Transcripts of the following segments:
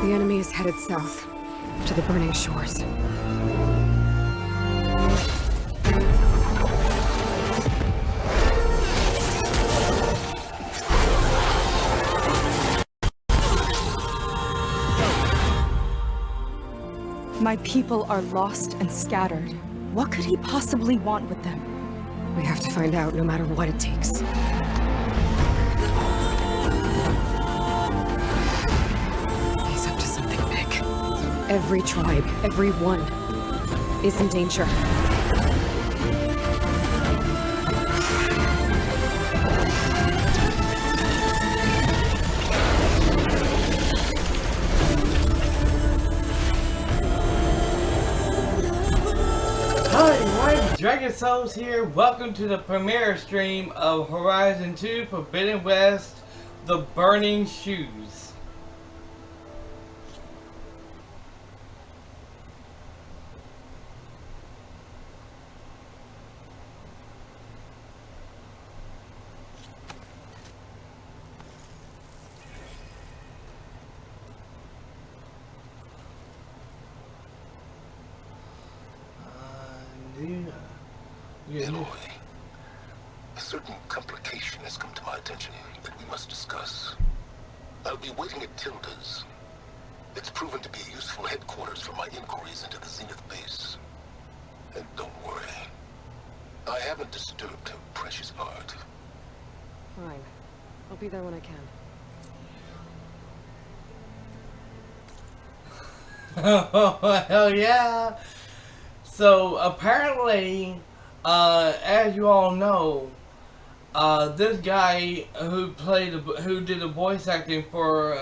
The enemy is headed south, to the burning shores. My people are lost and scattered. What could he possibly want with them? We have to find out no matter what it takes. He's up to something big. Every tribe, every one, is in danger. Dragonsouls here. Welcome to the premiere stream of Horizon 2 Forbidden West: The Burning Shoes. Eloy, a certain complication has come to my attention that we must discuss. I'll be waiting at Tilda's. It's proven to be a useful headquarters for my inquiries into the Zenith base. And don't worry, I haven't disturbed her precious art. Fine. I'll be there when I can. Oh, hell yeah! So apparently, as you all know, this guy who did the voice acting for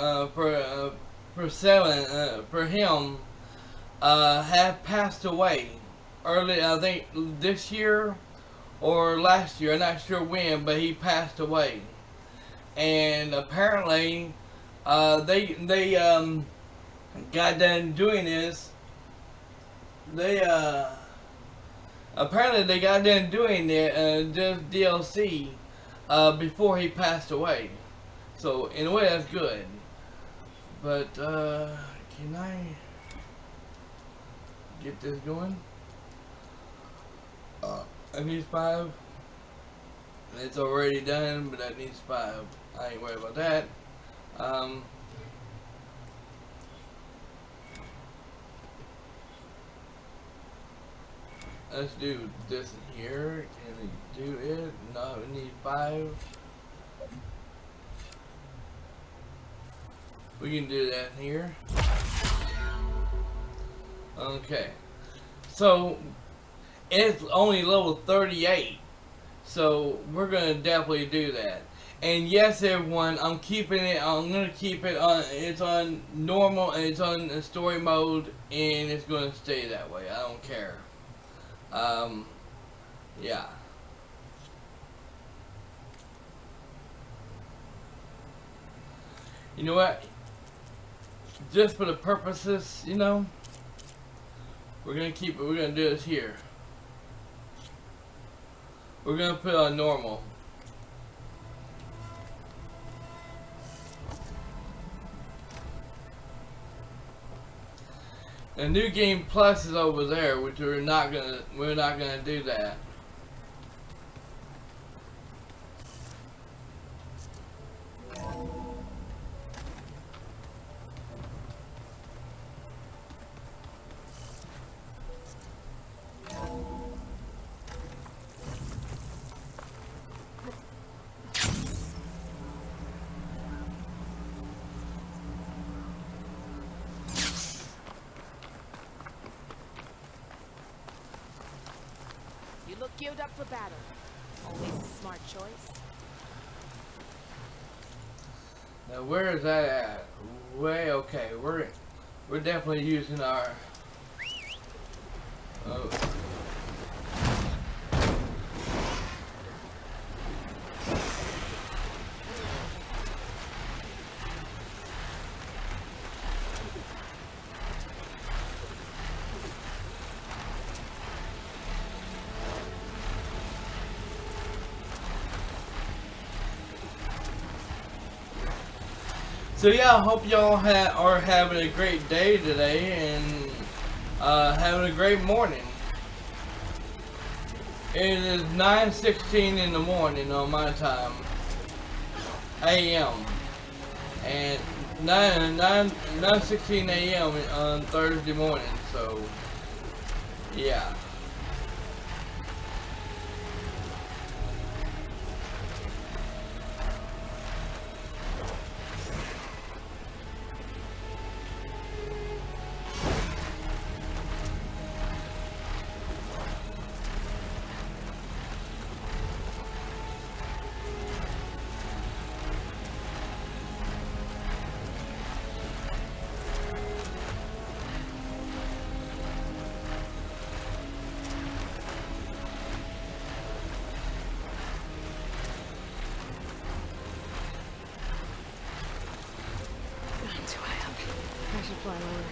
him, had passed away early. I think this year or last year. I'm not sure when, but he passed away. And apparently, they got done doing this. Apparently they got done doing this DLC before he passed away. So in a way that's good. But can I get this going? I need 5. It's already done, but that needs 5. I ain't worried about that. Let's do this in here. Can we do it? No, we need 5. We can do that in here. Okay. So, it's only level 38. So, we're going to definitely do that. And yes, everyone, I'm going to keep it on, it's on normal, and it's on story mode, and it's going to stay that way. I don't care. Yeah. You know what? Just for the purposes, you know, we're gonna keep it. We're gonna do this here. We're gonna put it on normal. The new game plus is over there, which we're not gonna do that. Look geared up for battle. Always a smart choice. Now where is that at? Way okay. We're definitely using our. Oh. So yeah, I hope y'all are having a great day today and having a great morning. It is 9:16 in the morning on my time, a.m. and 9:16 a.m. on Thursday morning. So yeah. I'm too high up. I should fly lower.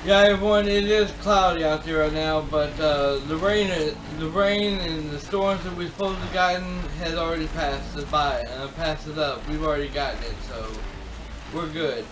Yeah, everyone, it is cloudy out there right now, but the rain and the storms that we've supposed to have gotten has already passed us by, passed us up. We've already gotten it, so we're good.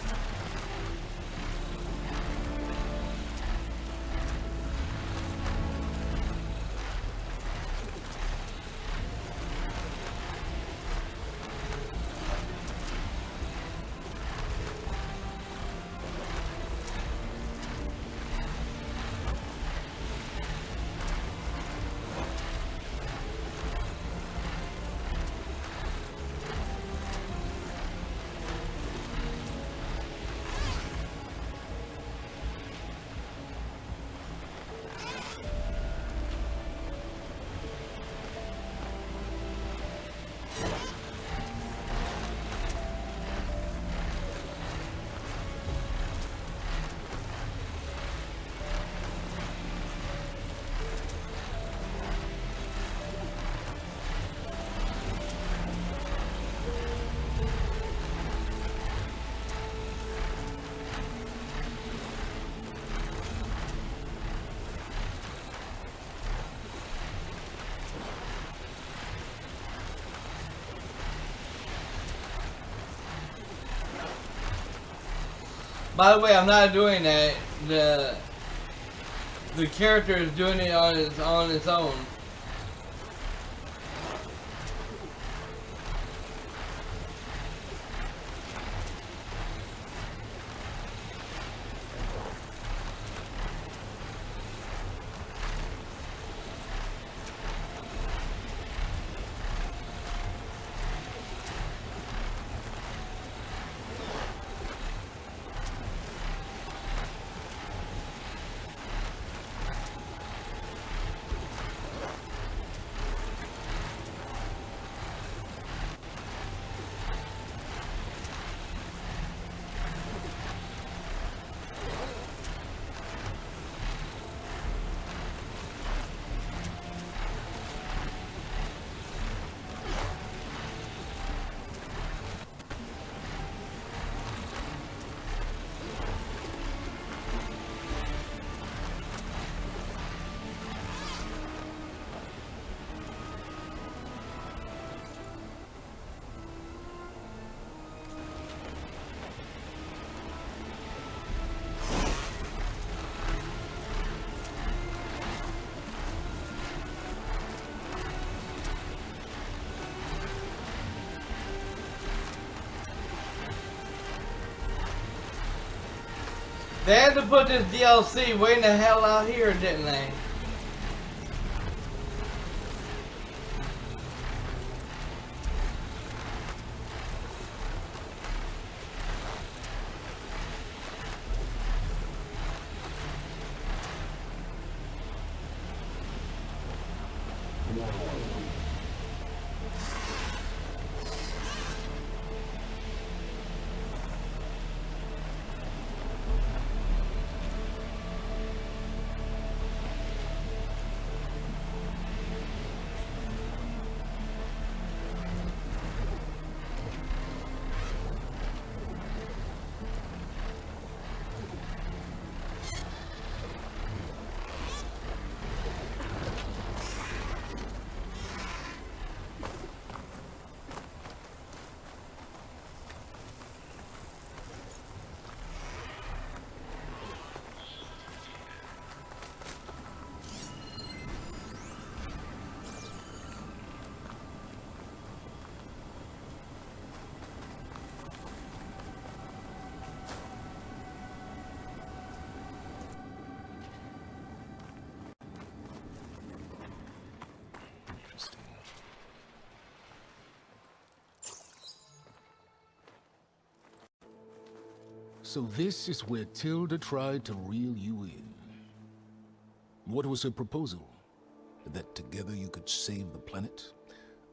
By the way, I'm not doing that. The character is doing it on its own. They had to put this DLC way in the hell out here, didn't they? So this is where Tilda tried to reel you in. What was her proposal? That together you could save the planet?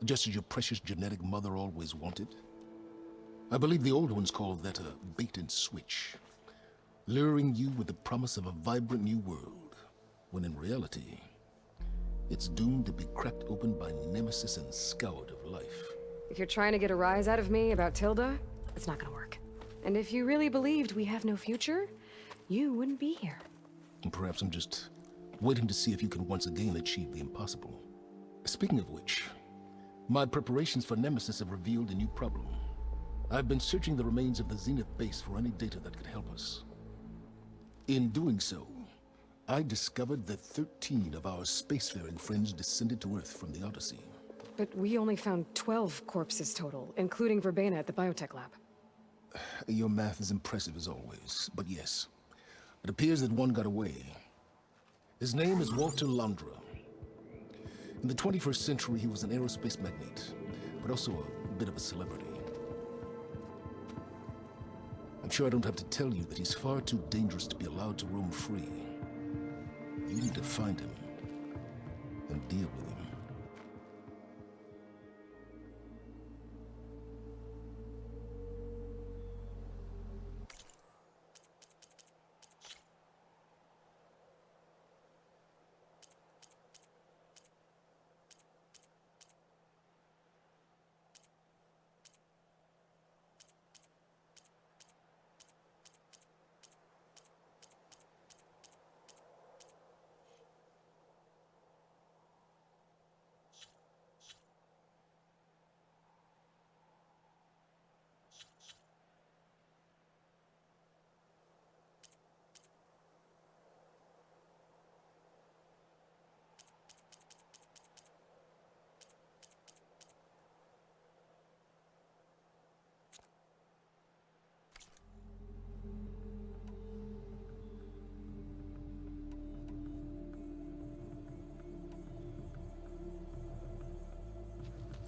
Just as your precious genetic mother always wanted? I believe the old ones called that a bait and switch. Luring you with the promise of a vibrant new world, when in reality, it's doomed to be cracked open by nemesis and scoured of life. If you're trying to get a rise out of me about Tilda, it's not gonna work. And if you really believed we have no future, you wouldn't be here. And perhaps I'm just waiting to see if you can once again achieve the impossible. Speaking of which, my preparations for Nemesis have revealed a new problem. I've been searching the remains of the Zenith base for any data that could help us. In doing so, I discovered that 13 of our spacefaring friends descended to Earth from the Odyssey. But we only found 12 corpses total, including Verbena at the biotech lab. Your math is impressive as always, but yes, it appears that one got away. His name is Walter Londra. In the 21st century, he was an aerospace magnate, but also a bit of a celebrity. I'm sure I don't have to tell you that he's far too dangerous to be allowed to roam free. You need to find him and deal with him.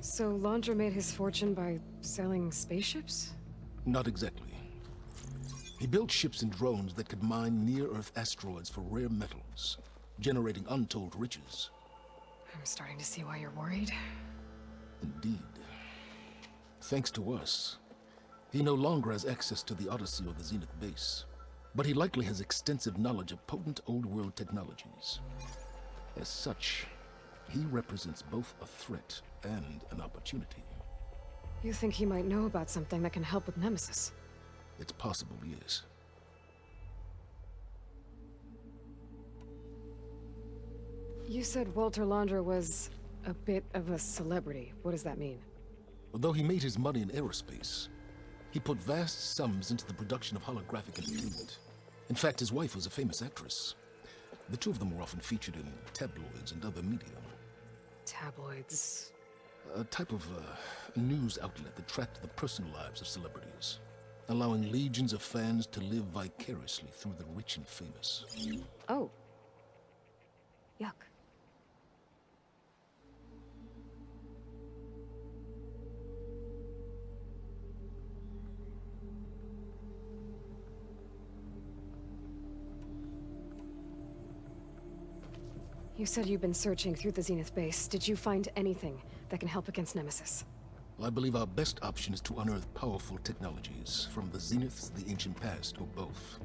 So Londra made his fortune by selling spaceships? Not exactly. He built ships and drones that could mine near-Earth asteroids for rare metals, generating untold riches. I'm starting to see why you're worried. Indeed. Thanks to us, he no longer has access to the Odyssey or the Zenith base, but he likely has extensive knowledge of potent old-world technologies. As such, he represents both a threat and an opportunity. You think he might know about something that can help with Nemesis? It's possible, yes. You said Walter Londra was a bit of a celebrity. What does that mean? Although he made his money in aerospace, he put vast sums into the production of holographic entertainment. In fact, his wife was a famous actress. The two of them were often featured in tabloids and other media. Tabloids? A type of news outlet that tracked the personal lives of celebrities. allowing legions of fans to live vicariously through the rich and famous. Oh. Yuck. You said you've been searching through the Zenith base. Did you find anything that can help against Nemesis? Well, I believe our best option is to unearth powerful technologies from the Zeniths, the ancient past, or both.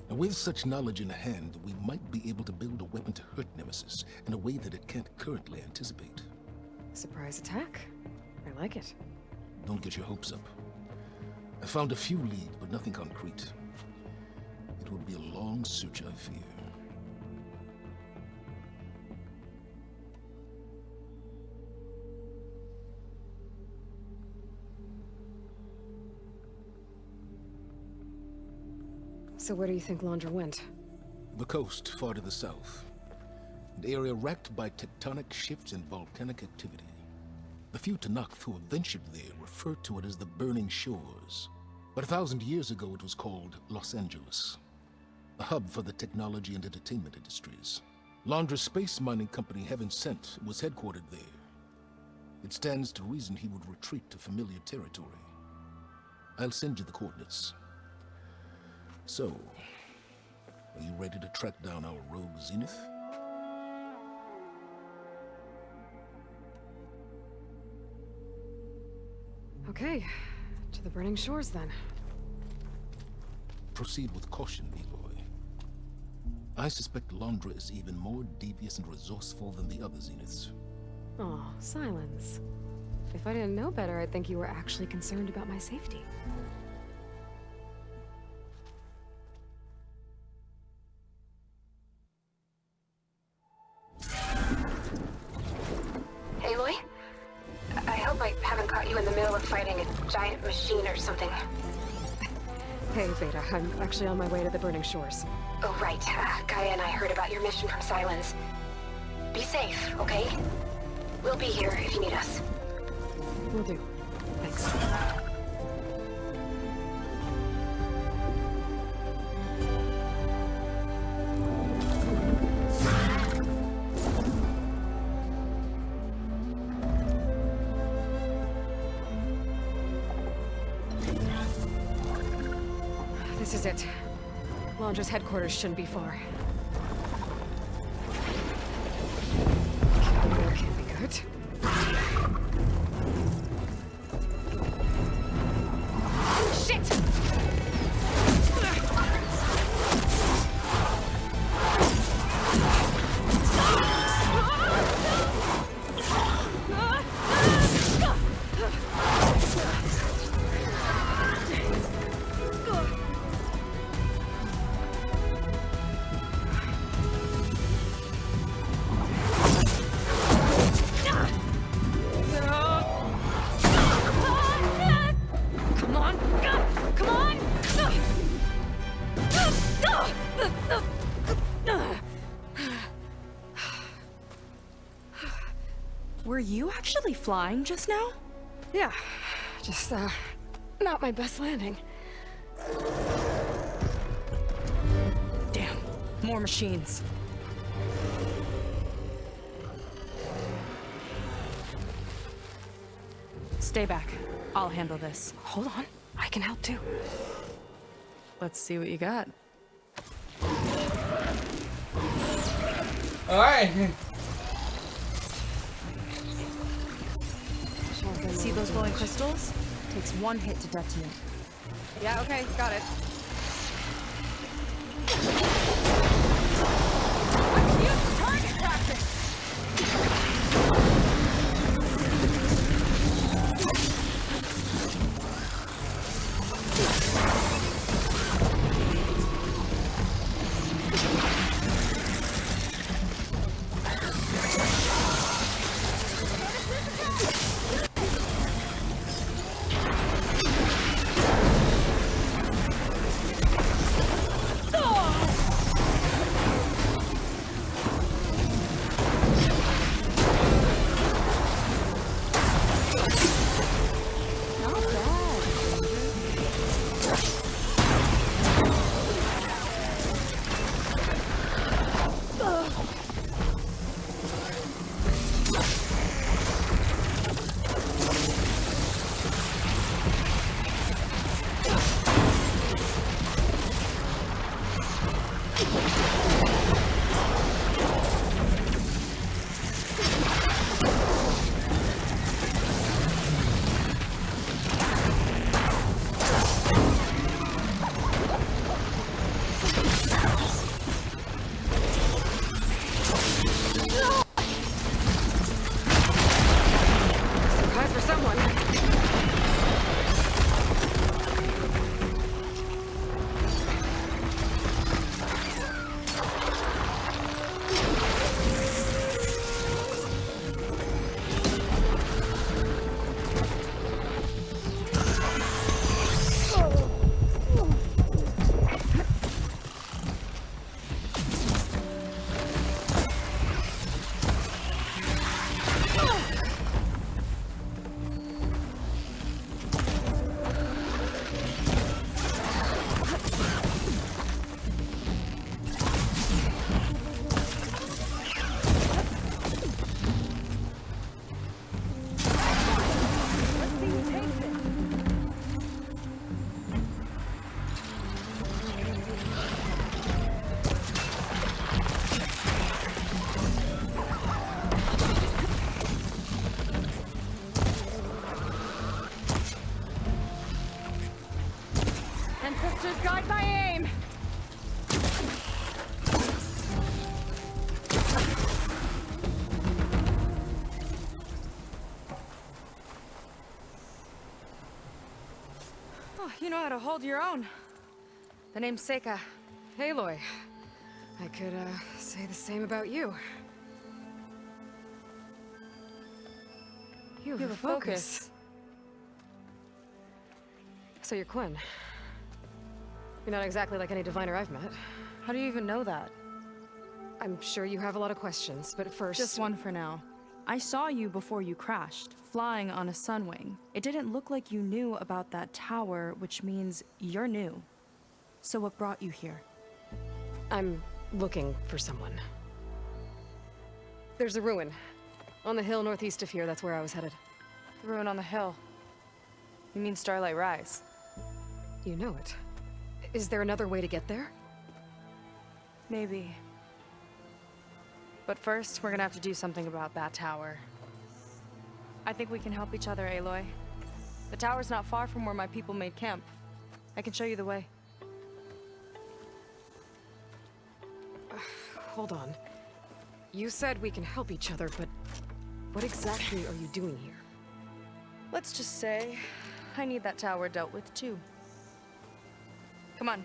And with such knowledge in hand, we might be able to build a weapon to hurt Nemesis in a way that it can't currently anticipate. Surprise attack? I like it. Don't get your hopes up. I found a few leads, but nothing concrete. It would be a long search, I fear. So where do you think Laundra went? The coast, far to the south. An area racked by tectonic shifts and volcanic activity. The few Tanakh who have ventured there refer to it as the Burning Shores. But 1,000 years ago it was called Los Angeles, a hub for the technology and entertainment industries. Laundra's space mining company, Heaven Sent, was headquartered there. It stands to reason he would retreat to familiar territory. I'll send you the coordinates. So, are you ready to track down our rogue Zenith? Okay, to the Burning Shores then. Proceed with caution, B-boy. I suspect Laundra is even more devious and resourceful than the other Zeniths. Oh, Silence. If I didn't know better, I'd think you were actually concerned about my safety. Aloy? I hope I haven't caught you in the middle of fighting a giant machine or something. Hey, Beta, I'm actually on my way to the Burning Shores. Oh, right. Gaia and I heard about your mission from Silence. Be safe, okay? We'll be here if you need us. Will do. Thanks. This is it. Laundra's headquarters shouldn't be far. Can't be good. Shit! Come on! Come on! Were you actually flying just now? Yeah, just, not my best landing. Damn, more machines. Stay back. I'll handle this. Hold on, I can help too. Let's see what you got. Alright. See those glowing crystals? Takes one hit to detonate. Yeah, okay, got it. Use target practice! Not bad. You know how to hold your own. The name's Seika. Aloy. I could, say the same about you. You have a focus. So you're Quinn. You're not exactly like any diviner I've met. How do you even know that? I'm sure you have a lot of questions, but first... Just one for now. I saw you before you crashed, flying on a sunwing. It didn't look like you knew about that tower, which means you're new. So what brought you here? I'm looking for someone. There's a ruin. On the hill northeast of here, that's where I was headed. The ruin on the hill. You mean Starlight Rise? You know it. Is there another way to get there? Maybe. But first, we're gonna have to do something about that tower. I think we can help each other, Aloy. The tower's not far from where my people made camp. I can show you the way. Hold on. You said we can help each other, but what exactly are you doing here? Let's just say, I need that tower dealt with too. Come on.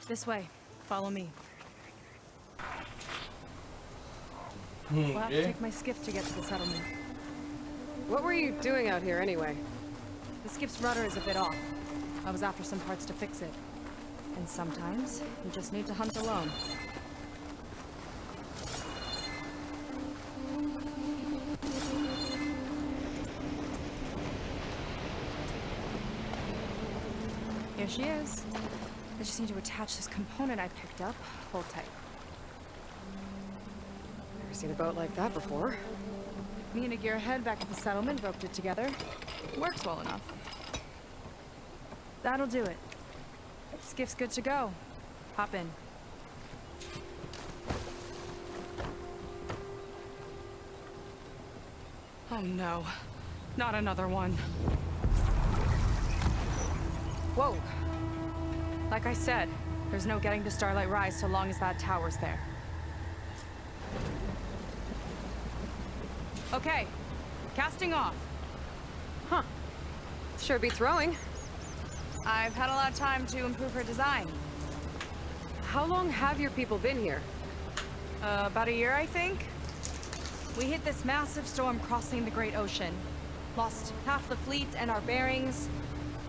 This way. Follow me. We'll have to take my skiff to get to the settlement. What were you doing out here anyway? The skiff's rudder is a bit off. I was after some parts to fix it. And sometimes, you just need to hunt alone. Here she is. I just need to attach this component I picked up. Hold tight. Never seen a boat like that before. Me and a gearhead back at the settlement roped it together. Works well enough. That'll do it. Skiff's good to go. Hop in. Oh no. Not another one. Whoa. Like I said, there's no getting to Starlight Rise so long as that tower's there. Okay. Casting off. Huh. Sure beats rowing. I've had a lot of time to improve her design. How long have your people been here? About a year, I think. We hit this massive storm crossing the Great Ocean. Lost half the fleet and our bearings.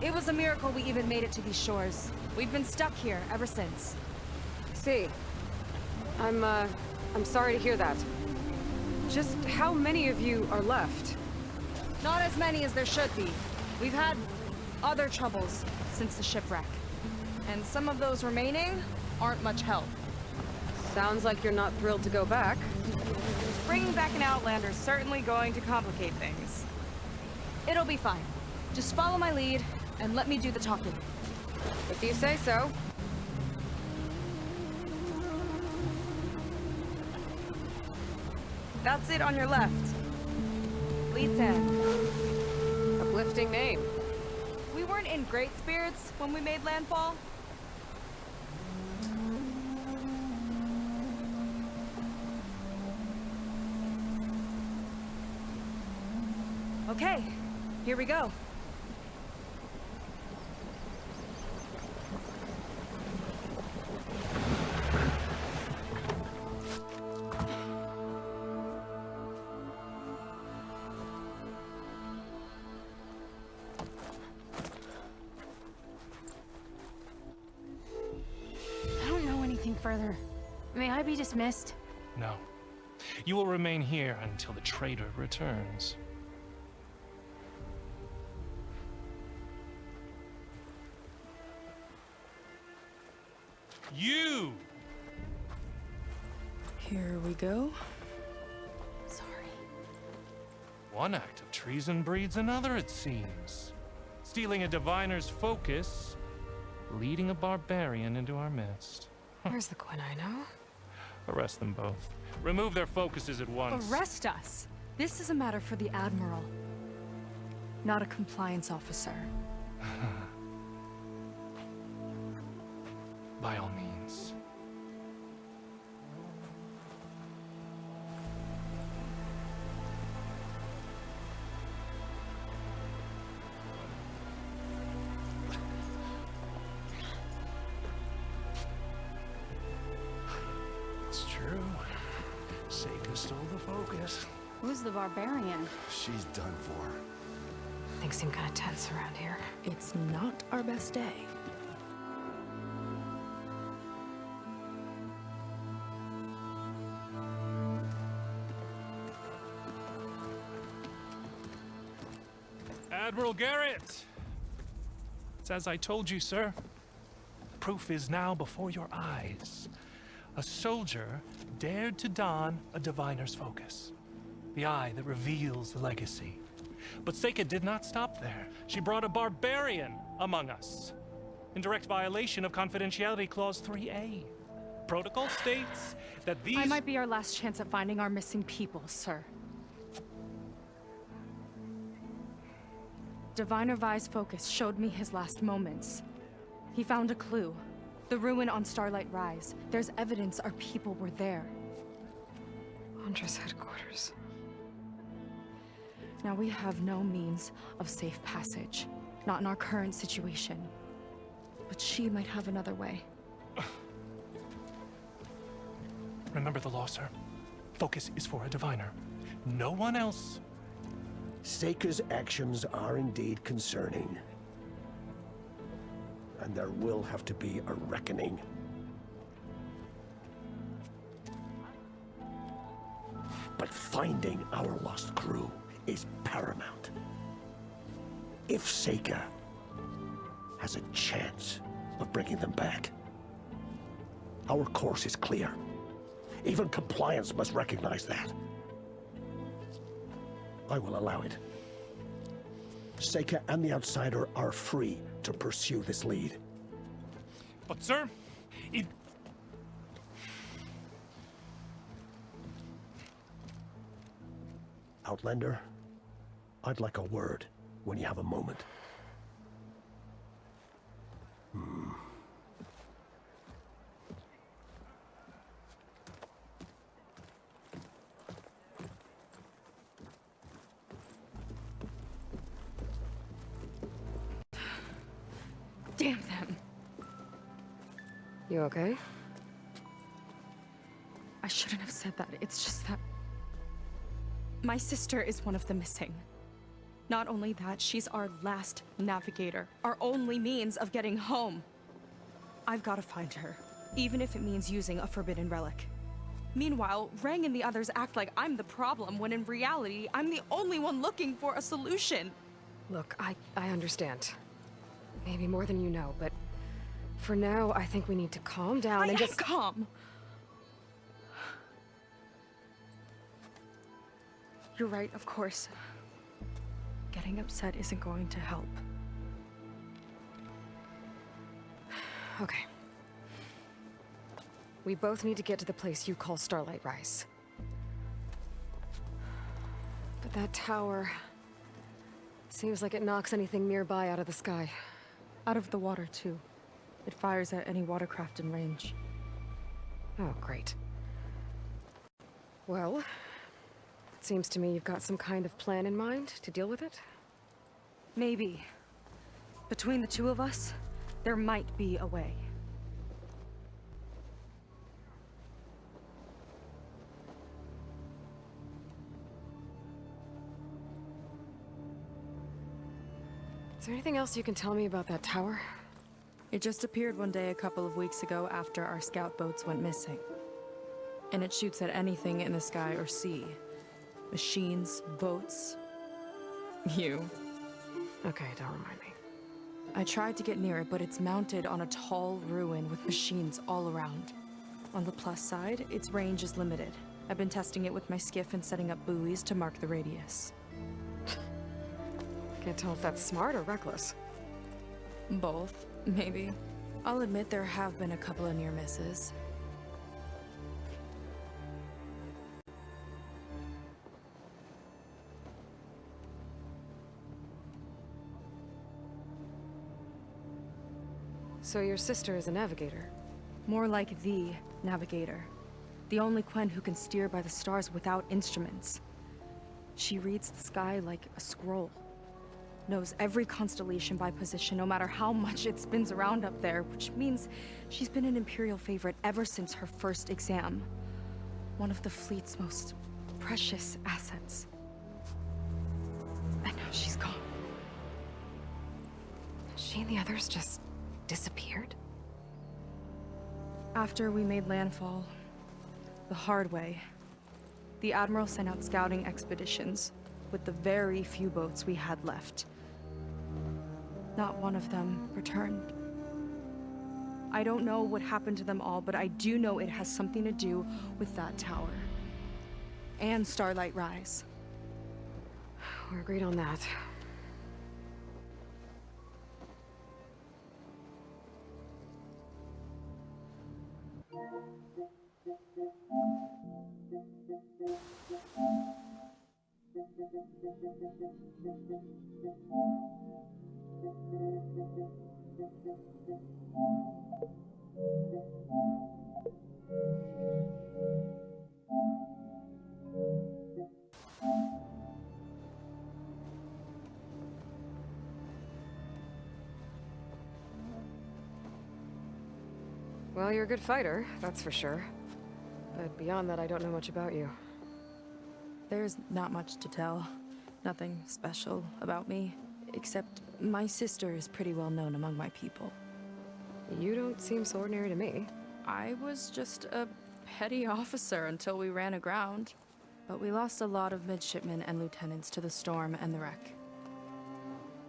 It was a miracle we even made it to these shores. We've been stuck here ever since. See. I'm sorry to hear that. Just how many of you are left? Not as many as there should be. We've had other troubles since the shipwreck. And some of those remaining aren't much help. Sounds like you're not thrilled to go back. Bringing back an Outlander's certainly going to complicate things. It'll be fine. Just follow my lead and let me do the talking. If you say so. That's it on your left. Lead 10. Uplifting name. We weren't in great spirits when we made landfall. Okay, here we go. I don't know anything further. May I be dismissed? No. You will remain here until the traitor returns. You! Here we go. Sorry. One act of treason breeds another, it seems. Stealing a diviner's focus, leading a barbarian into our midst. Where's the Quinn I know? Arrest them both. Remove their focuses at once. Arrest us! This is a matter for the Admiral, not a compliance officer. By all means. focus. Who's the barbarian? She's done for. Things seem kind of tense around here. It's not our best day. Admiral Garrett! It's as I told you, sir. The proof is now before your eyes. A soldier dared to don a diviner's focus. The eye that reveals the legacy. But Seika did not stop there. She brought a barbarian among us. In direct violation of Confidentiality Clause 3A. Protocol states that these— I might be our last chance at finding our missing people, sir. Diviner Vi's focus showed me his last moments. He found a clue. The ruin on Starlight Rise. There's evidence our people were there. Huntress headquarters. Now we have no means of safe passage. Not in our current situation. But she might have another way. Remember the law, sir. Focus is for a diviner. No one else. Seika's actions are indeed concerning. And there will have to be a reckoning. But finding our lost crew is paramount. If Seika has a chance of bringing them back, our course is clear. Even compliance must recognize that. I will allow it. Seika and the Outsider are free to pursue this lead. But, sir, it... Outlander, I'd like a word when you have a moment. Damn them. You okay? I shouldn't have said that. It's just that my sister is one of the missing. Not only that, she's our last navigator, our only means of getting home. I've got to find her, even if it means using a forbidden relic. Meanwhile, Rang and the others act like I'm the problem, when in reality, I'm the only one looking for a solution. Look, I understand. Maybe more than you know, but for now, I think we need to calm down and just— calm. You're right, of course. Getting upset isn't going to help. Okay. We both need to get to the place you call Starlight Rise. But that tower seems like it knocks anything nearby out of the sky. Out of the water, too. It fires at any watercraft in range. Oh, great. Well, it seems to me you've got some kind of plan in mind to deal with it. Maybe. Between the two of us, there might be a way. Is there anything else you can tell me about that tower? It just appeared one day a couple of weeks ago after our scout boats went missing. And it shoots at anything in the sky or sea. Machines, boats. You. Okay, don't remind me. I tried to get near it, but it's mounted on a tall ruin with machines all around. On the plus side, its range is limited. I've been testing it with my skiff and setting up buoys to mark the radius. Can't tell if that's smart or reckless. Both, maybe. I'll admit there have been a couple of near misses. So your sister is a navigator? More like the navigator. The only Quen who can steer by the stars without instruments. She reads the sky like a scroll. Knows every constellation by position, no matter how much it spins around up there, which means she's been an Imperial favorite ever since her first exam. One of the fleet's most precious assets. And now she's gone. She and the others just disappeared? After we made landfall, the hard way, the Admiral sent out scouting expeditions with the very few boats we had left. Not one of them returned. I don't know what happened to them all, but I do know it has something to do with that tower. And Starlight Rise. We're agreed on that. Well, you're a good fighter, that's for sure. But beyond that, I don't know much about you. There's not much to tell. Nothing special about me, except my sister is pretty well known among my people. You don't seem so ordinary to me. I was just a petty officer until we ran aground. But we lost a lot of midshipmen and lieutenants to the storm and the wreck.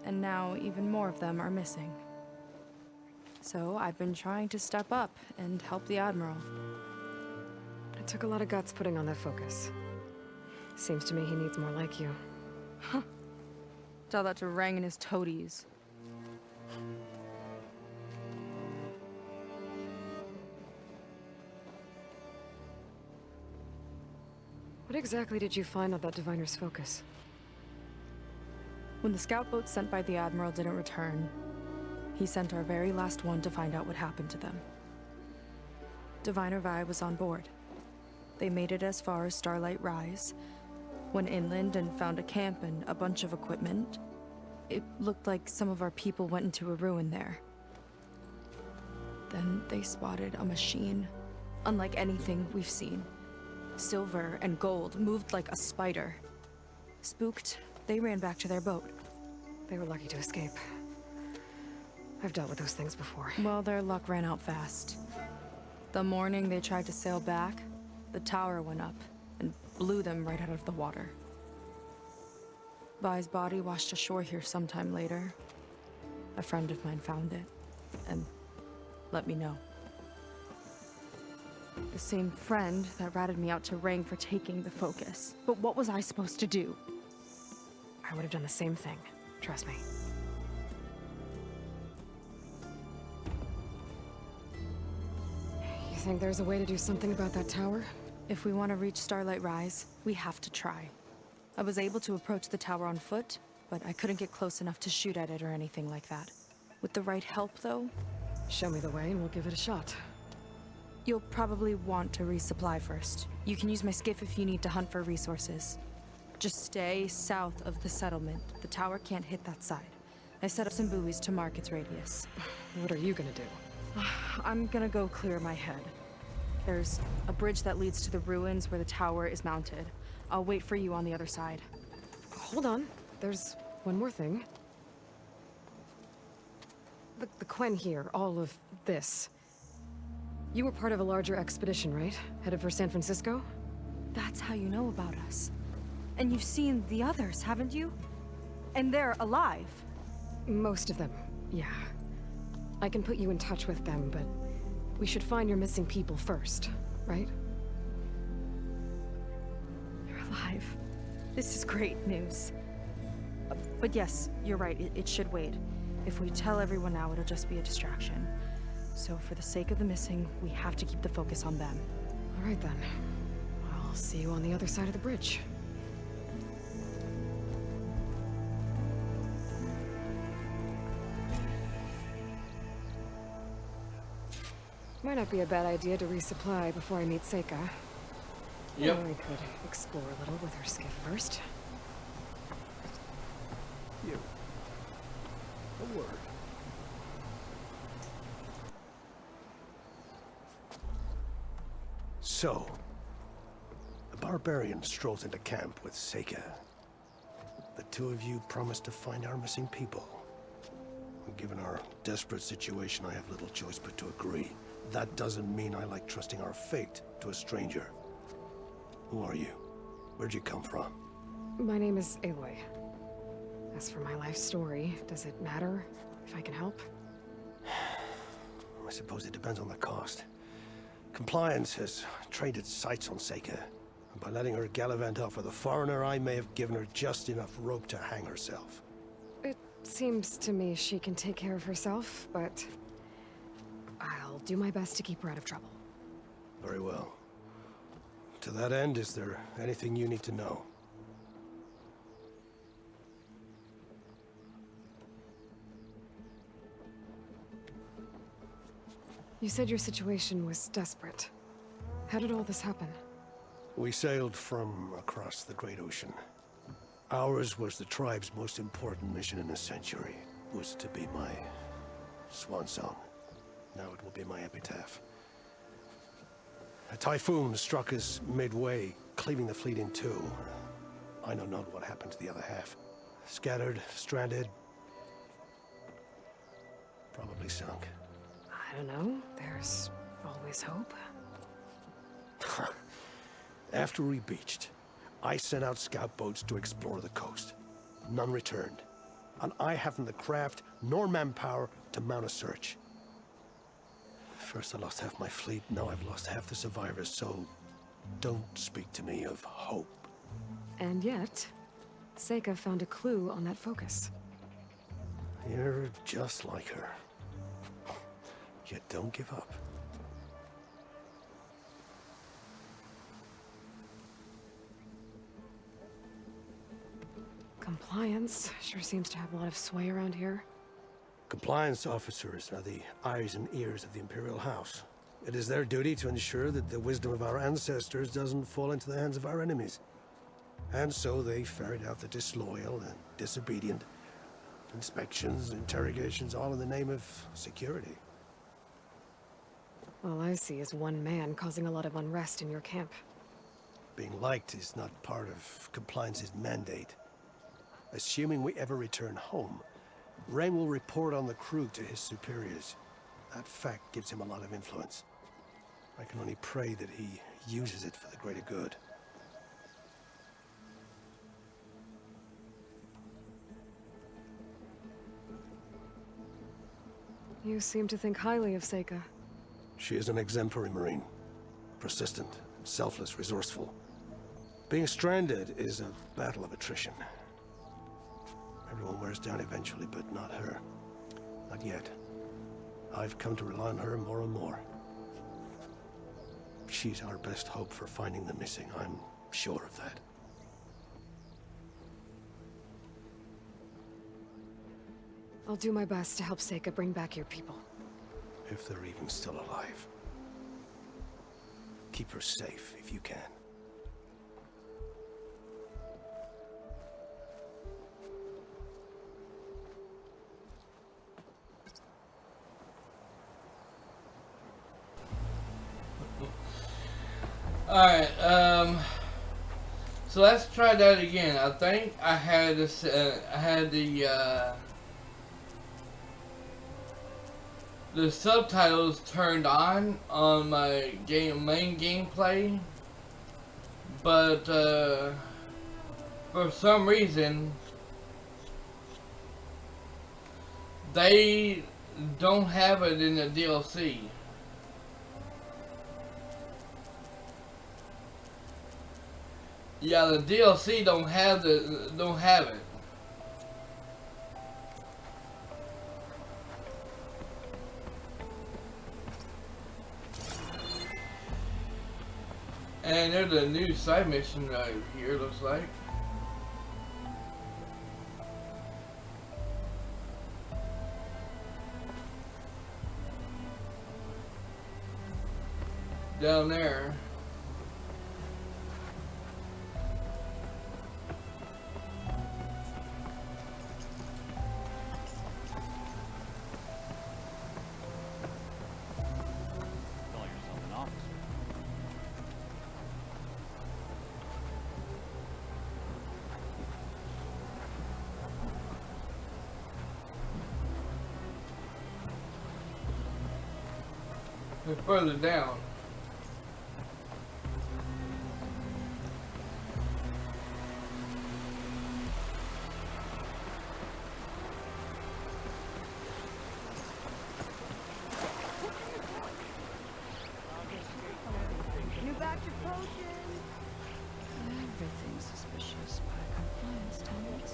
And now even more of them are missing. So I've been trying to step up and help the Admiral. It took a lot of guts putting on that focus. Seems to me he needs more like you. Tell that to Rang and his toadies. What exactly did you find on that diviner's focus? When the scout boat sent by the Admiral didn't return, he sent our very last one to find out what happened to them. Diviner Vi was on board. They made it as far as Starlight Rise, went inland and found a camp and a bunch of equipment. It looked like some of our people went into a ruin there. Then they spotted a machine, unlike anything we've seen. Silver and gold, moved like a spider. Spooked, they ran back to their boat. They were lucky to escape. I've dealt with those things before. Well, their luck ran out fast. The morning they tried to sail back, the tower went up and blew them right out of the water. Vi's body washed ashore here sometime later. A friend of mine found it and let me know. The same friend that ratted me out to Rang for taking the focus. But what was I supposed to do? I would have done the same thing. Trust me. You think there's a way to do something about that tower? If we want to reach Starlight Rise, we have to try. I was able to approach the tower on foot, but I couldn't get close enough to shoot at it or anything like that. With the right help, though, Show me the way and we'll give it a shot. you'll probably want to resupply first. You can use my skiff if you need to hunt for resources. Just stay south of the settlement. The tower can't hit that side. I set up some buoys to mark its radius. What are you gonna do? I'm gonna go clear my head. There's a bridge that leads to the ruins where the tower is mounted. I'll wait for you on the other side. Hold on. There's one more thing. The Quen here, all of this. You were part of a larger expedition, right? Headed for San Francisco? That's how you know about us. And you've seen the others, haven't you? And they're alive. Most of them, yeah. I can put you in touch with them, but we should find your missing people first, right? They're alive. This is great news. But yes, you're right, it should wait. If we tell everyone now, it'll just be a distraction. So for the sake of the missing, we have to keep the focus on them. All right then. I'll see you on the other side of the bridge. Might not be a bad idea to resupply before I meet Seika. Yep. Or I could explore a little with her skiff first. You. A word. So, the barbarian strolls into camp with Seika, the two of you promised to find our missing people. Given our desperate situation, I have little choice but to agree. That doesn't mean I like trusting our fate to a stranger. Who are you? Where'd you come from? My name is Aloy. As for my life story, does it matter if I can help? I suppose it depends on the cost. Compliance has trained its sights on Seika, and by letting her gallivant off with a foreigner, I may have given her just enough rope to hang herself. It seems to me she can take care of herself, but I'll do my best to keep her out of trouble. Very well. To that end, is there anything you need to know? You said your situation was desperate. How did all this happen? We sailed from across the Great Ocean. Ours was the tribe's most important mission in a century. It was to be my swan song. Now it will be my epitaph. A typhoon struck us midway, cleaving the fleet in two. I know not what happened to the other half. Scattered, stranded, probably sunk. I don't know. There's always hope. After we beached, I sent out scout boats to explore the coast. None returned. And I haven't the craft nor manpower to mount a search. First I lost half my fleet, now I've lost half the survivors, so don't speak to me of hope. And yet, Seika found a clue on that focus. You're just like her. Yet don't give up. Compliance sure seems to have a lot of sway around here. Compliance officers are the eyes and ears of the Imperial House. It is their duty to ensure that the wisdom of our ancestors doesn't fall into the hands of our enemies. And so they ferret out the disloyal and disobedient. Inspections, interrogations, all in the name of security. All I see is one man causing a lot of unrest in your camp. Being liked is not part of Compliance's mandate. Assuming we ever return home, Rain will report on the crew to his superiors. That fact gives him a lot of influence. I can only pray that he uses it for the greater good. You seem to think highly of Seika. She is an exemplary Marine. Persistent, selfless, resourceful. Being stranded is a battle of attrition. Everyone wears down eventually, but not her. Not yet. I've come to rely on her more and more. She's our best hope for finding the missing, I'm sure of that. I'll do my best to help Seika bring back your people. If they're even still alive. Keep her safe if you can. Alright, so let's try that again. I think I had this, the subtitles turned on my main gameplay, but for some reason they don't have it in the DLC. Yeah, the DLC don't have it. And there's a new side mission right here, looks like. Down there. bit further down. Everything's suspicious by compliance standards.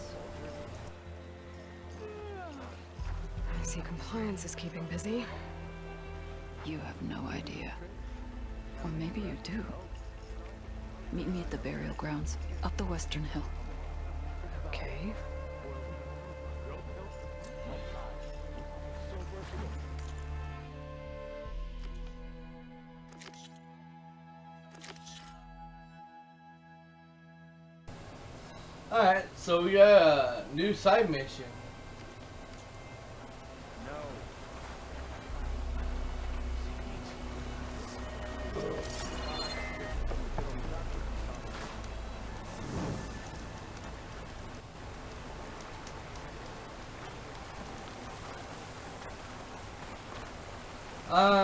I see compliance is keeping busy. You have no idea. Or maybe you do. Meet me at the burial grounds, up the western hill. Okay. Alright, so we got a new side mission.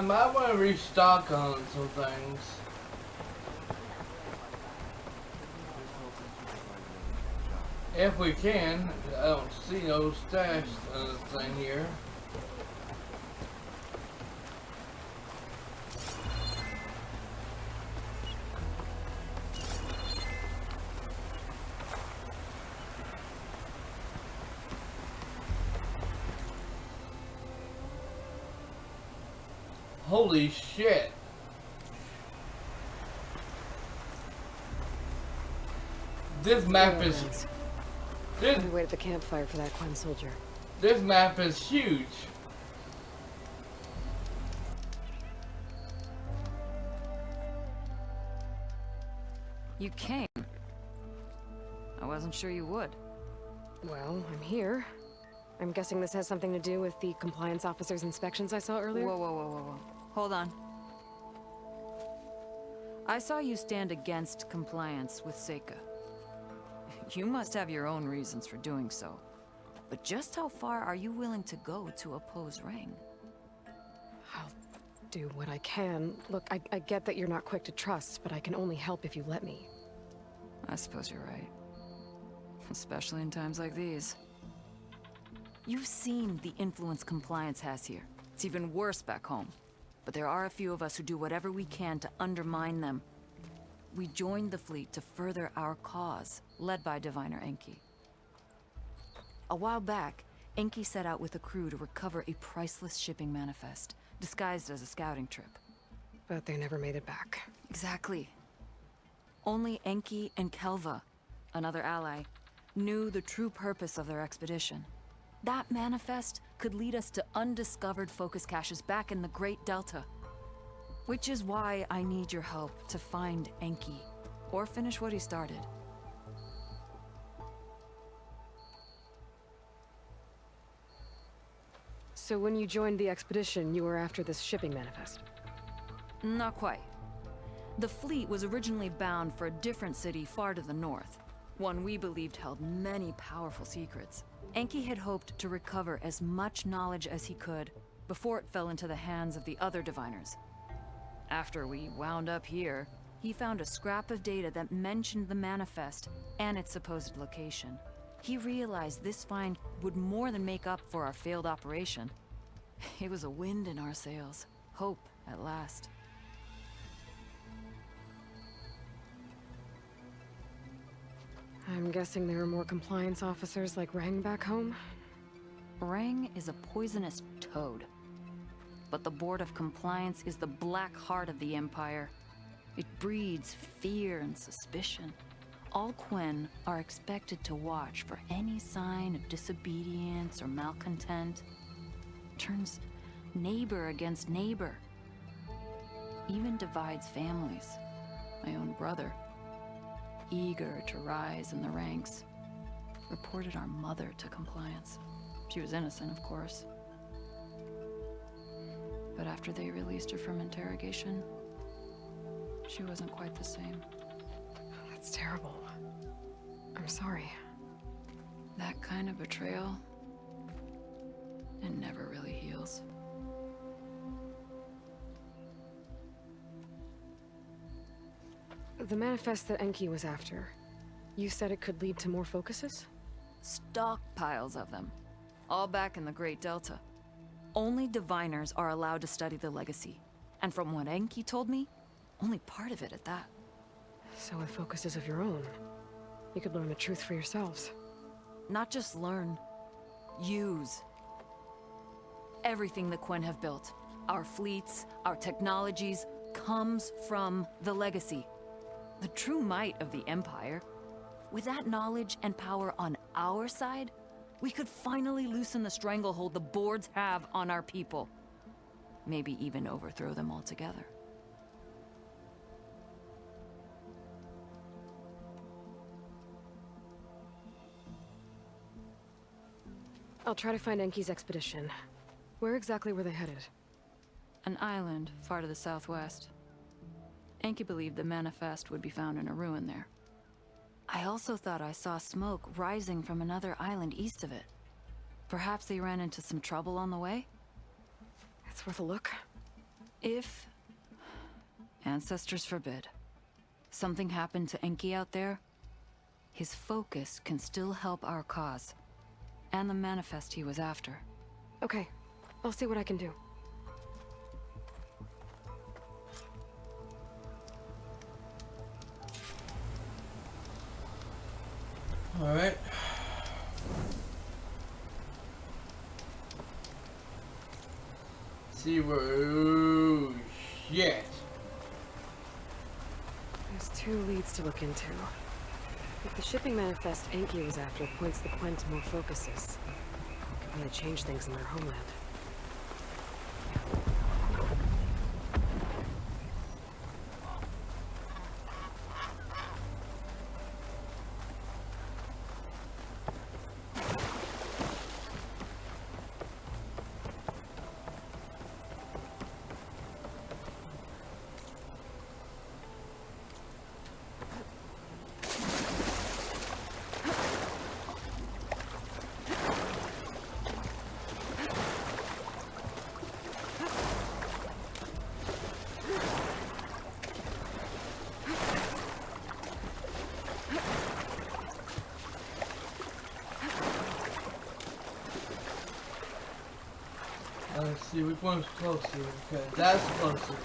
I want to restock on some things. If we can. I don't see no stash thing here. Holy shit. This map is... We wait at the campfire for that Quen soldier. This map is huge. You came. I wasn't sure you would. Well, I'm here. I'm guessing this has something to do with the compliance officer's inspections I saw earlier? Whoa, whoa, whoa, whoa, whoa. Hold on. I saw you stand against compliance with Seika. You must have your own reasons for doing so. But just how far are you willing to go to oppose Rang? I'll do what I can. Look, I get that you're not quick to trust, but I can only help if you let me. I suppose you're right. Especially in times like these. You've seen the influence compliance has here. It's even worse back home. But there are a few of us who do whatever we can to undermine them. We joined the fleet to further our cause, led by Diviner Enki. A while back, Enki set out with a crew to recover a priceless shipping manifest, disguised as a scouting trip. But they never made it back. Exactly. Only Enki and Kelva, another ally, knew the true purpose of their expedition. That manifest could lead us to undiscovered focus caches back in the Great Delta. Which is why I need your help to find Enki, or finish what he started. So when you joined the expedition, you were after this shipping manifest? Not quite. The fleet was originally bound for a different city far to the north, one we believed held many powerful secrets. Enki had hoped to recover as much knowledge as he could before it fell into the hands of the other diviners. After we wound up here, he found a scrap of data that mentioned the manifest and its supposed location. He realized this find would more than make up for our failed operation. It was a wind in our sails. Hope, at last. I'm guessing there are more compliance officers like Rang back home? Rang is a poisonous toad. But the Board of Compliance is the black heart of the Empire. It breeds fear and suspicion. All Quen are expected to watch for any sign of disobedience or malcontent. Turns neighbor against neighbor. Even divides families. My own brother, eager to rise in the ranks, reported our mother to Compliance. She was innocent, of course. But after they released her from interrogation, she wasn't quite the same. That's terrible. I'm sorry. That kind of betrayal, it never really heals. The manifest that Enki was after. You said it could lead to more focuses? Stockpiles of them. All back in the Great Delta. Only diviners are allowed to study the legacy. And from what Enki told me, only part of it at that. So with focuses of your own, you could learn the truth for yourselves. Not just learn. Use. Everything the Quen have built, our fleets, our technologies, comes from the legacy. The true might of the Empire. With that knowledge and power on our side, we could finally loosen the stranglehold the boards have on our people. Maybe even overthrow them altogether. I'll try to find Enki's expedition. Where exactly were they headed? An island far to the southwest. Enki believed the manifest would be found in a ruin there. I also thought I saw smoke rising from another island east of it. Perhaps they ran into some trouble on the way? It's worth a look. If... ancestors forbid. Something happened to Enki out there, his focus can still help our cause. And the manifest he was after. Okay, I'll see what I can do. Alright. See where... Oh, shit. There's 2 leads to look into. If the shipping manifest Enki was after points the Quen to more focuses, it could really change things in their homeland. Let's see which one's closer. Okay, that's closer.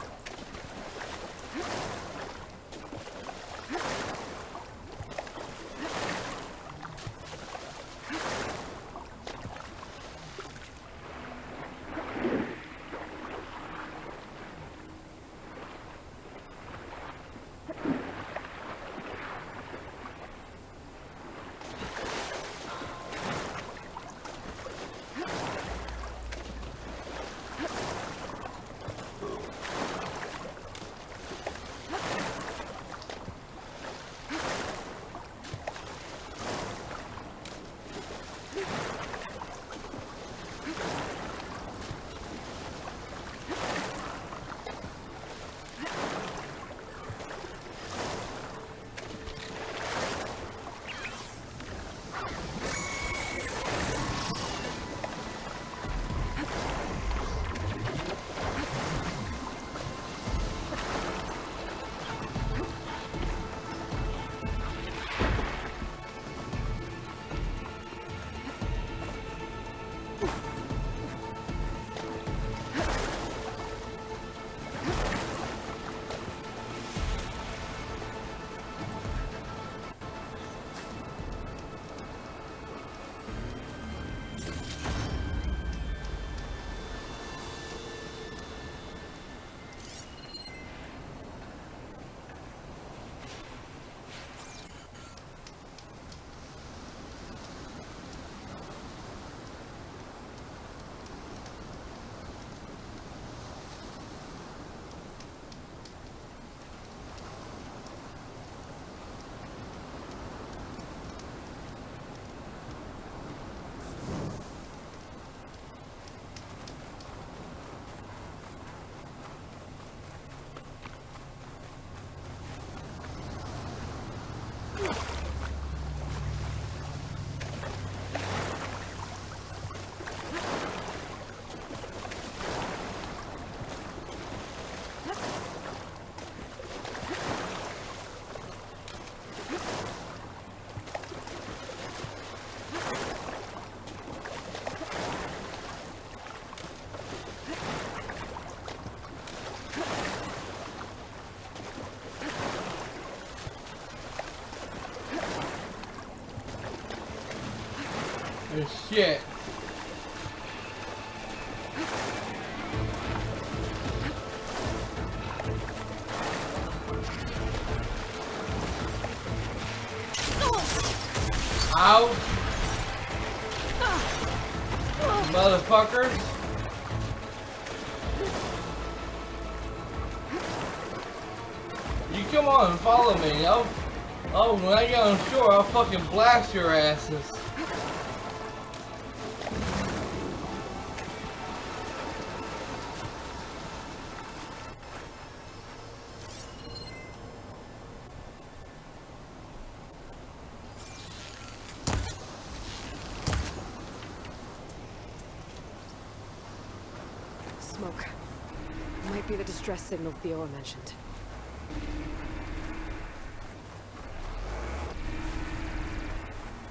Oh, shit. Ouch. Motherfuckers. You come on and follow me. Oh, when I get on shore, I'll fucking blast your asses. Smoke. Might be the distress signal Theo mentioned.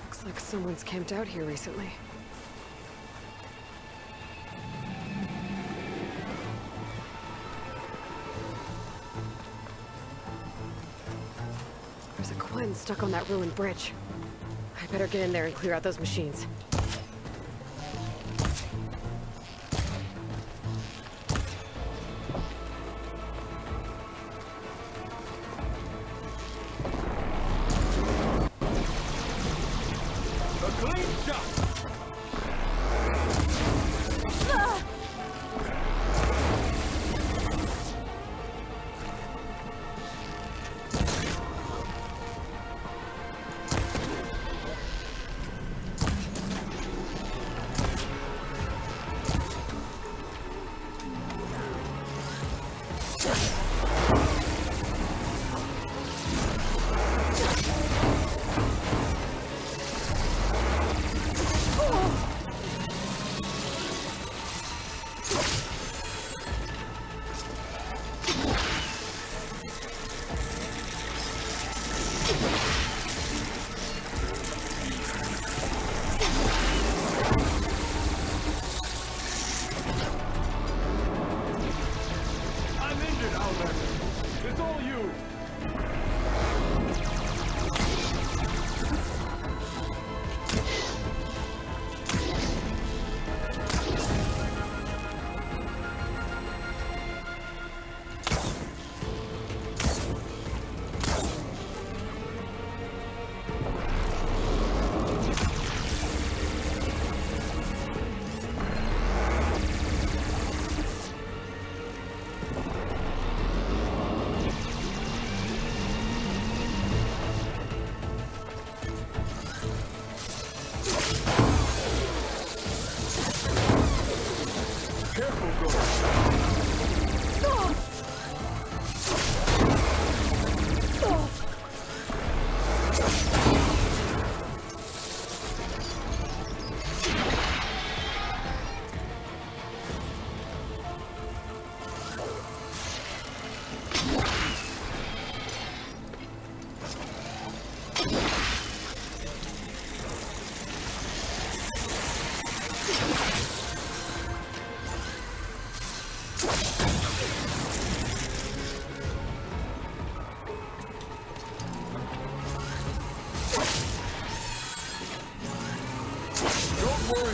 Looks like someone's camped out here recently. There's a Quen stuck on that ruined bridge. I better get in there and clear out those machines.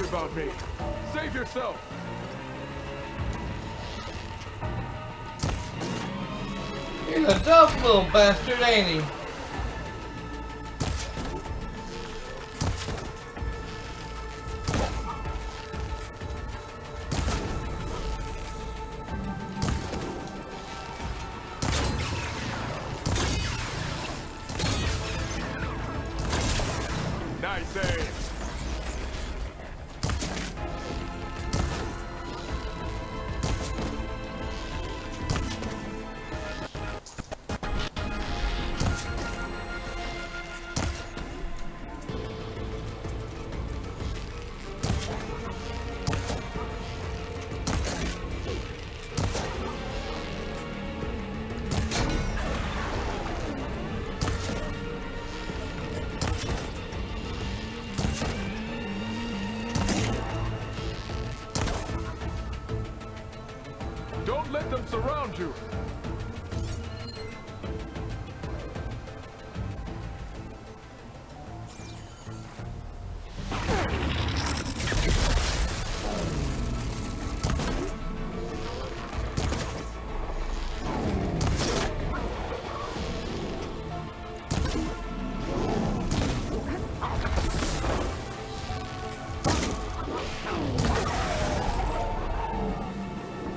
About me. Save yourself. He's a tough little bastard, ain't he? Nice aim. Don't let them surround you.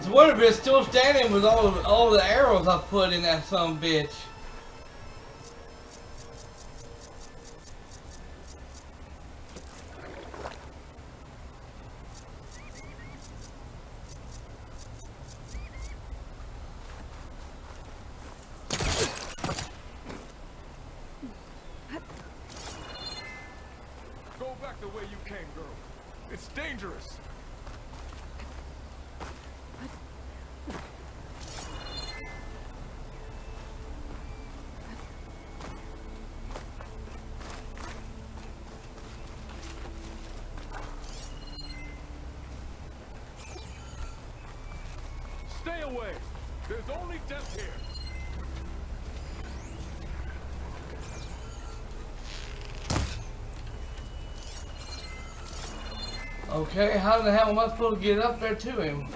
It's wonder if it's still standing with all the arrows I put in that son of a bitch. Go back the way you came, girl. It's dangerous. Stay away. There's only death here. Okay, how the hell am I supposed to get up there to him?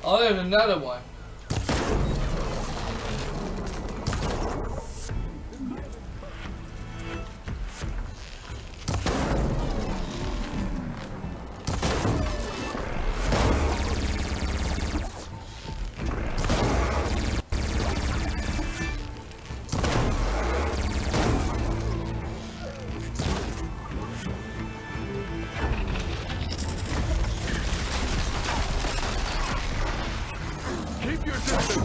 Oh, there's another one. Keep your distance.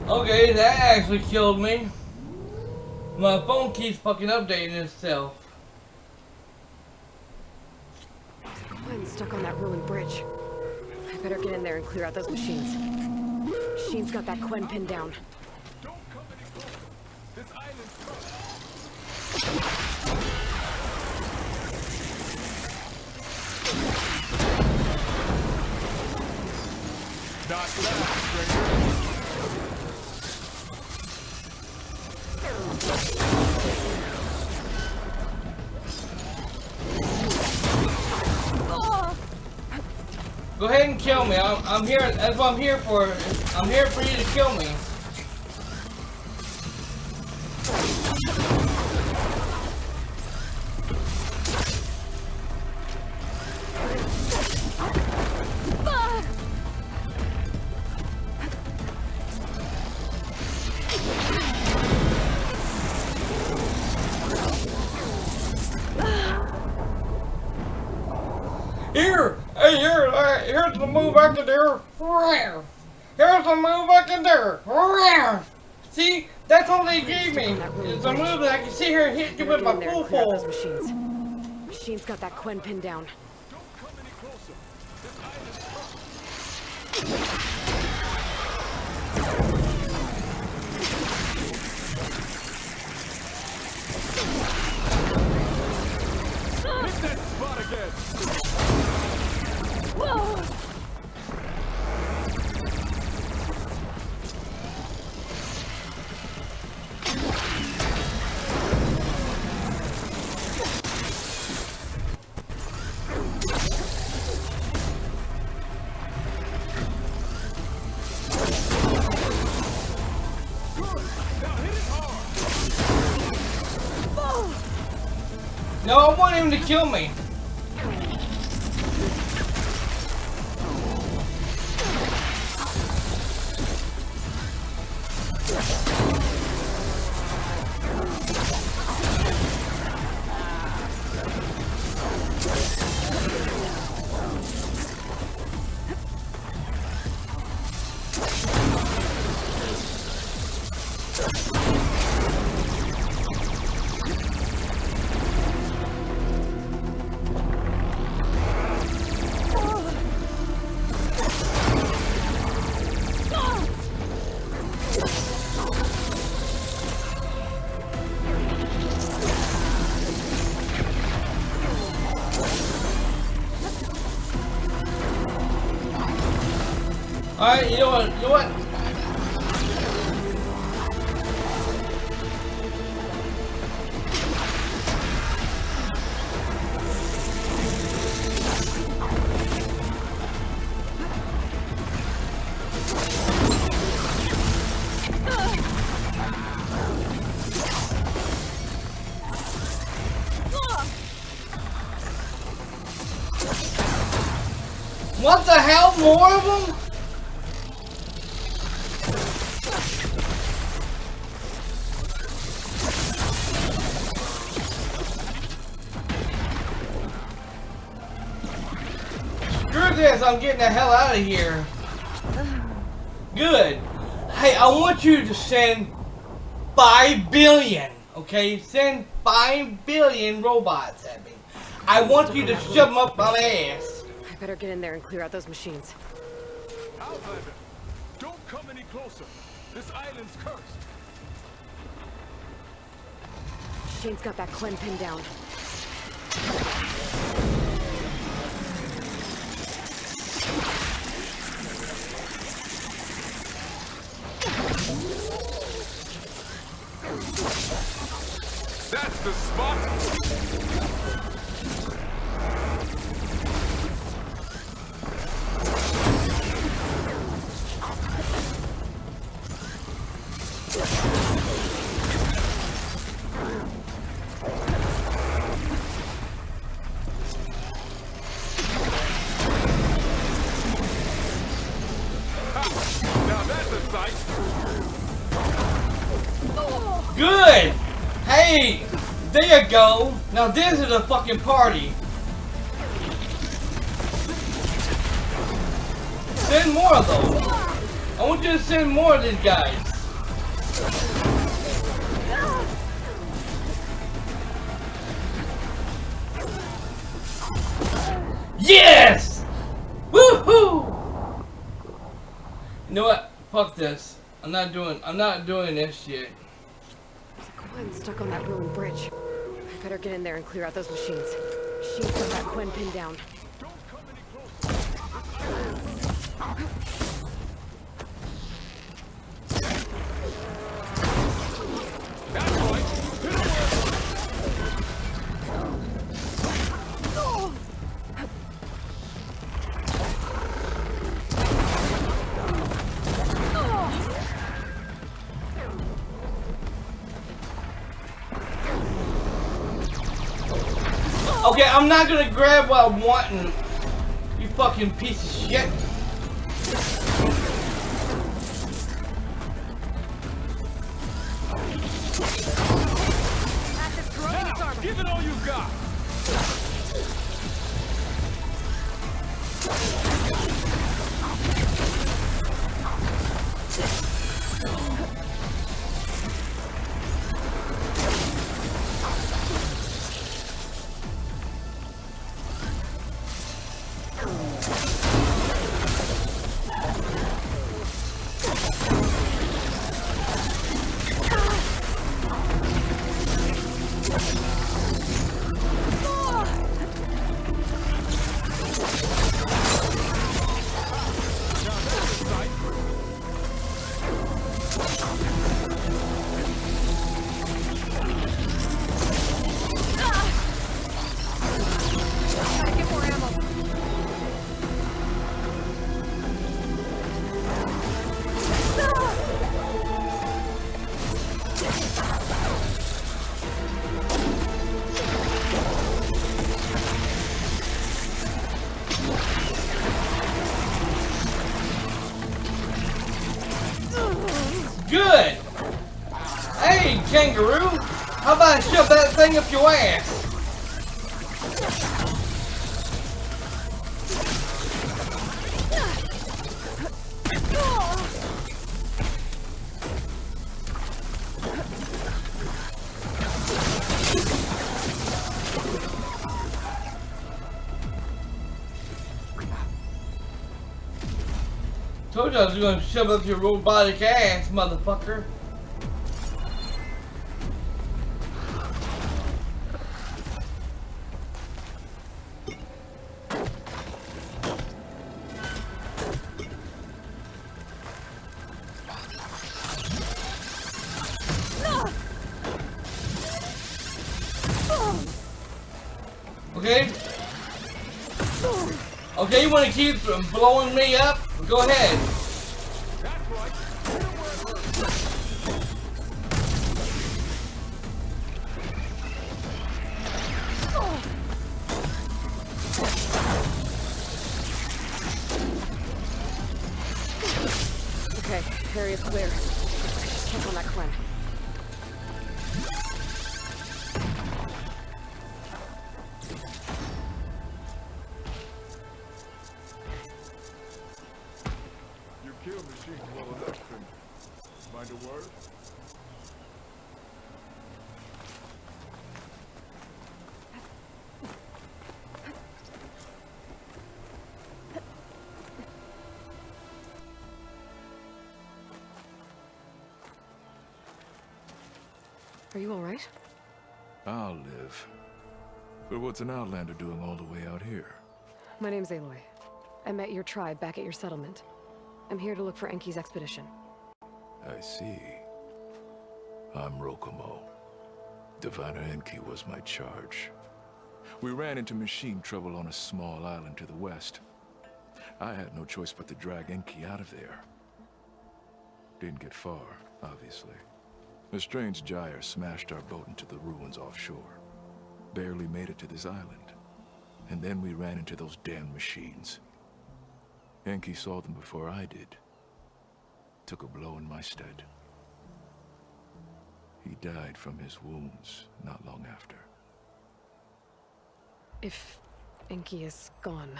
Okay, that actually killed me. My phone keeps fucking updating itself. Quinn's stuck on that ruined bridge. I better get in there and clear out those machines. Machine's got that Quen pinned down. Don't come any closer. This island's cursed. Not that, stranger. Go ahead and kill me. I'm here. That's what I'm here for. I'm here for you to kill me. Here! Hey, here's the move I can do. Here's the move I can do. See? That's all they gave me. It's a move that I can sit here and hit you with my full Those force. machines. Machine's got that Quen pinned down. Don't come any closer. This island's cursed. Hit that spot again. No, I want him to kill me. Alright, you know what? What the hell? More of them? Screw this, I'm getting the hell out of here. Good. Hey, I want you to send 5 billion, okay? Send 5 billion robots at me. I want you to shove them up my ass. I better get in there and clear out those machines. Outlander, don't come any closer. This island's cursed. Shane's got that Quen pinned down. That's the spot. Now that's a sight. Good! Hey! There you go! Now this is a fucking party! Send more of those! I want you to send more of these guys! Yes! Woohoo! You know what? Fuck this. I'm not doing this shit. There's a Quen stuck on that ruined bridge. I better get in there and clear out those machines. Shane's got that Quen pinned down. Don't come any closer. That's right. Hit him with. Okay, I'm not gonna grab what I'm wanting. You fucking piece of shit. Now, give it all you got. Good! Hey, kangaroo! How about I shove that thing up your ass? Told you I was gonna shove up your robotic ass, motherfucker. Okay? Okay, you wanna keep blowing me up? Go ahead. That's right. Hit him where it hurts. Area's clear. I just can't on that Quinn. You killed machines well enough to mind a word? Are you alright? I'll live. But what's an outlander doing all the way out here? My name's Aloy. I met your tribe back at your settlement. I'm here to look for Enki's expedition. I see. I'm Rokomo. Diviner Enki was my charge. We ran into machine trouble on a small island to the west. I had no choice but to drag Enki out of there. Didn't get far, obviously. A strange gyre smashed our boat into the ruins offshore. Barely made it to this island. And then we ran into those damn machines. Enki saw them before I did. Took a blow in my stead. He died from his wounds not long after. If Enki is gone,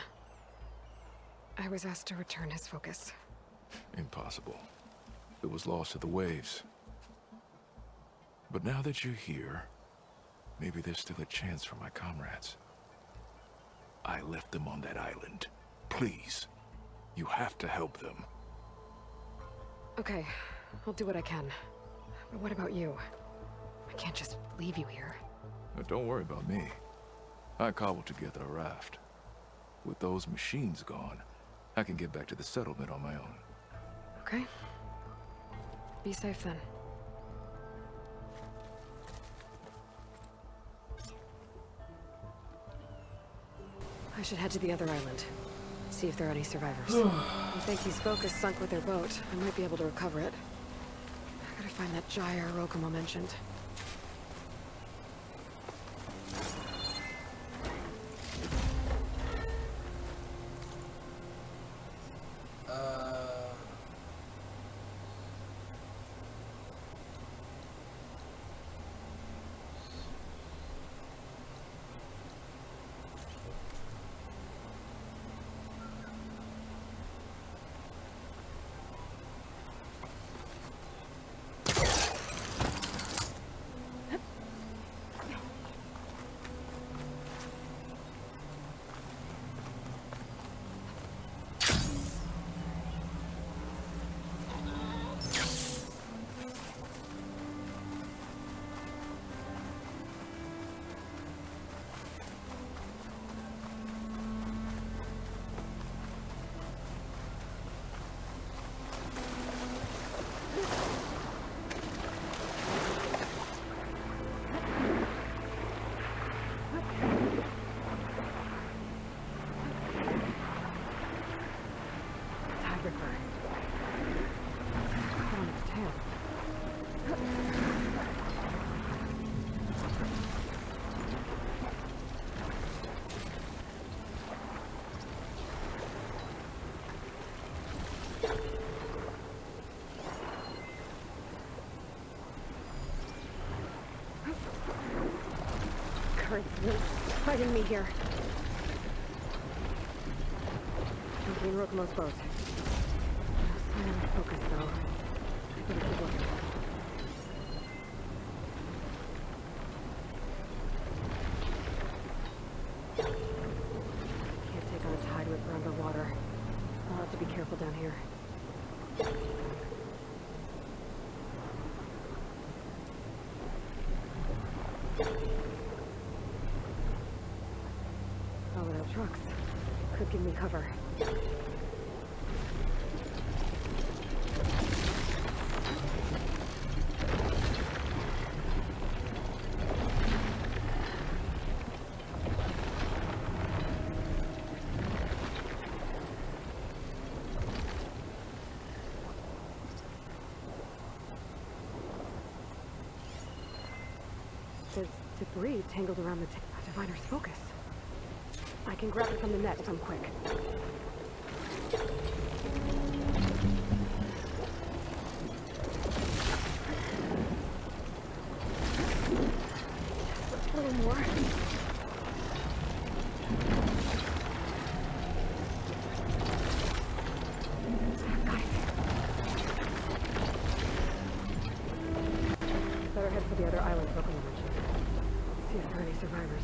I was asked to return his focus. Impossible. It was lost to the waves. But now that you're here, maybe there's still a chance for my comrades. I left them on that island. Please, you have to help them. Okay, I'll do what I can. But what about you? I can't just leave you here. But don't worry about me. I cobbled together a raft. With those machines gone, I can get back to the settlement on my own. Okay. Be safe then. I should head to the other island. See if there are any survivors. If Enki's focus sunk with their boat, I might be able to recover it. I gotta find that gyre Rokomo mentioned. Current's fighting me here. Enki and Rokomo's boat. No sign of focus, though. I better keep looking. Can't take on a tide with her underwater. I'll have to be careful down here. Oh, without trucks. Could give me cover. There's debris tangled around the Diviner's focus. I can grab it from the net if I'm quick. the other island Kokomo mentioned. See if there are any survivors.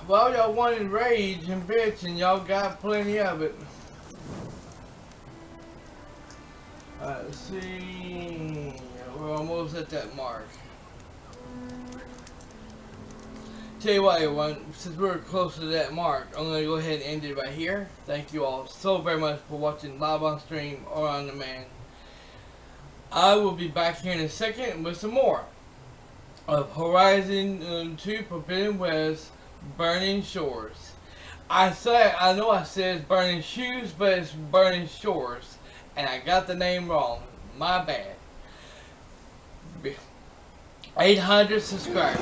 Well, y'all wanted rage and bitch, and y'all got plenty of it. Let's see. We're almost at that mark. Tell you what, everyone, since we're close to that mark, I'm going to go ahead and end it right here. Thank you all so very much for watching live on stream or on demand. I will be back here in a second with some more of Horizon 2 Forbidden West Burning Shores. I know I said Burning Shoes, but it's Burning Shores, and I got the name wrong. My bad. 800 subscribers.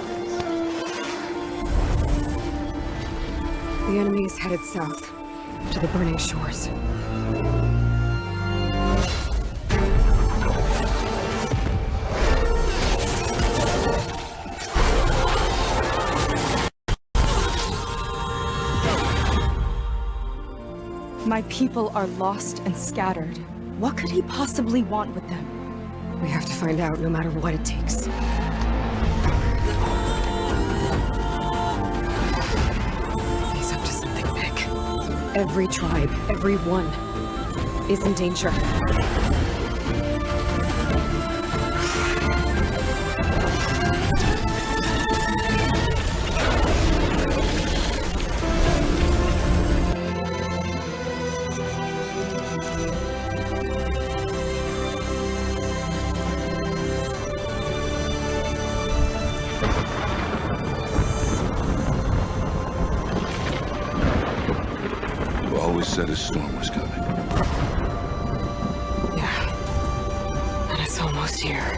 The enemy is headed south to the Burning Shores. My people are lost and scattered. What could he possibly want with them? We have to find out no matter what it takes. He's up to something big. Every tribe, every one, is in danger. Said a storm was coming. Yeah. And it's almost here.